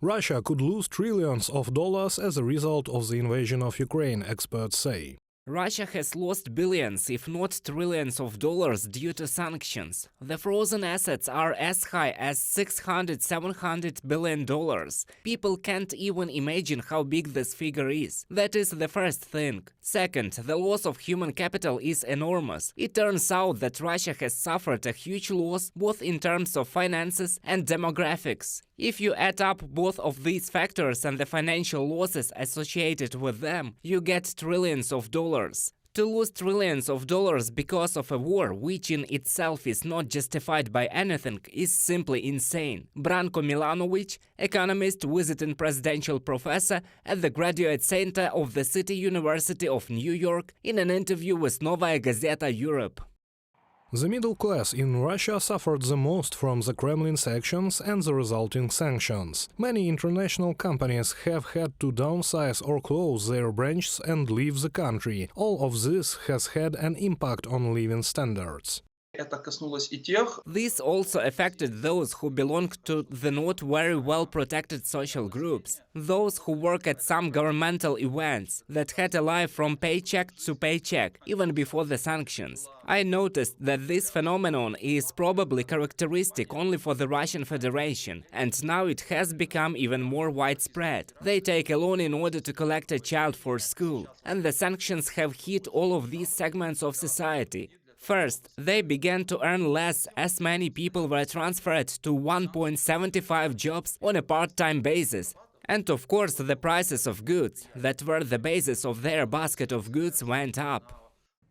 Russia could lose trillions of dollars as a result of the invasion of Ukraine, experts say. Russia has lost billions, if not trillions of dollars due to sanctions. The frozen assets are as high as $600–700 billion. People can't even imagine how big this figure is. That is the first thing. Second, the loss of human capital is enormous. It turns out that Russia has suffered a huge loss both in terms of finances and demographics. If you add up both of these factors and the financial losses associated with them, you get trillions of dollars. To lose trillions of dollars because of a war, which in itself is not justified by anything, is simply insane. Branko Milanovic, economist, visiting presidential professor at the Graduate Center of the City University of New York, in an interview with Novaya Gazeta Europe. The middle class in Russia suffered the most from the Kremlin's actions and the resulting sanctions. Many international companies have had to downsize or close their branches and leave the country. All of this has had an impact on living standards. This also affected those who belong to the not very well protected social groups, those who work at some governmental events that had a life from paycheck to paycheck, even before the sanctions. I noticed that this phenomenon is probably characteristic only for the Russian Federation, and now it has become even more widespread. They take a loan in order to collect a child for school, and the sanctions have hit all of these segments of society. First, they began to earn less as many people were transferred to 1.75 jobs on a part-time basis. And of course, the prices of goods that were the basis of their basket of goods went up.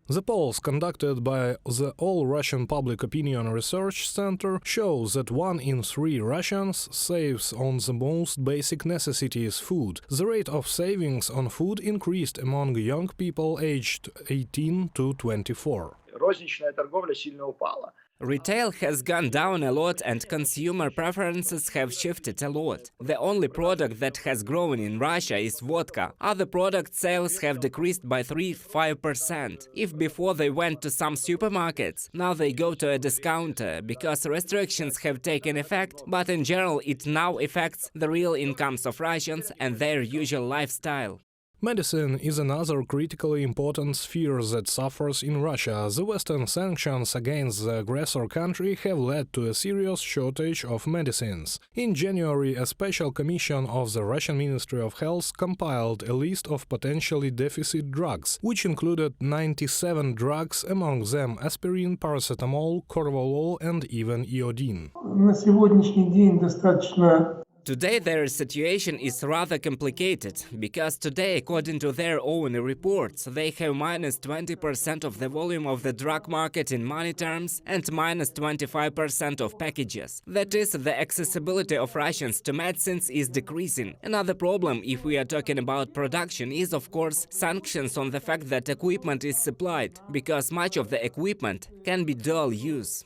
The polls conducted by the All-Russian Public Opinion Research Center show that 1 in 3 Russians saves on the most basic necessities, food. The rate of savings on food increased among young people aged 18 to 24. Розничная торговля сильно упала. Retail has gone down a lot and consumer preferences have shifted a lot. The only product that has grown in Russia is vodka. Other product sales have decreased by 3–5%. If before they went to some supermarkets, now they go to a discounter because restrictions have taken effect, but in general it now affects the real incomes of Russians and their usual lifestyle. Medicine is another critically important sphere that suffers in Russia. The Western sanctions against the aggressor country have led to a serious shortage of medicines. In January, a special commission of the Russian Ministry of Health compiled a list of potentially deficit drugs, which included 97 drugs, among them aspirin, paracetamol, corvalol and even iodine. На сегодняшний день достаточно. Today their situation is rather complicated, because today, according to their own reports, they have minus 20% of the volume of the drug market in money terms and minus 25% of packages. That is, the accessibility of Russians to medicines is decreasing. Another problem, if we are talking about production, is of course sanctions on the fact that equipment is supplied, because much of the equipment can be dual use.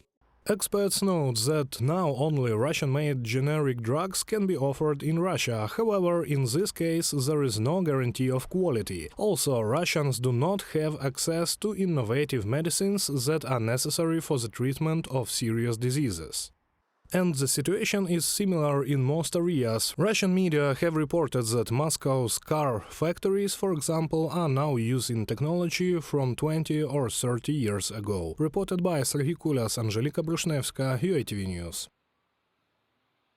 Experts note that now only Russian-made generic drugs can be offered in Russia. However, in this case, there is no guarantee of quality. Also, Russians do not have access to innovative medicines that are necessary for the treatment of serious diseases. And the situation is similar in most areas. Russian media have reported that Moscow's car factories, for example, are now using technology from 20 or 30 years ago. Reported by Serhiy Kulas, Angelika Brushnevska, UATV News.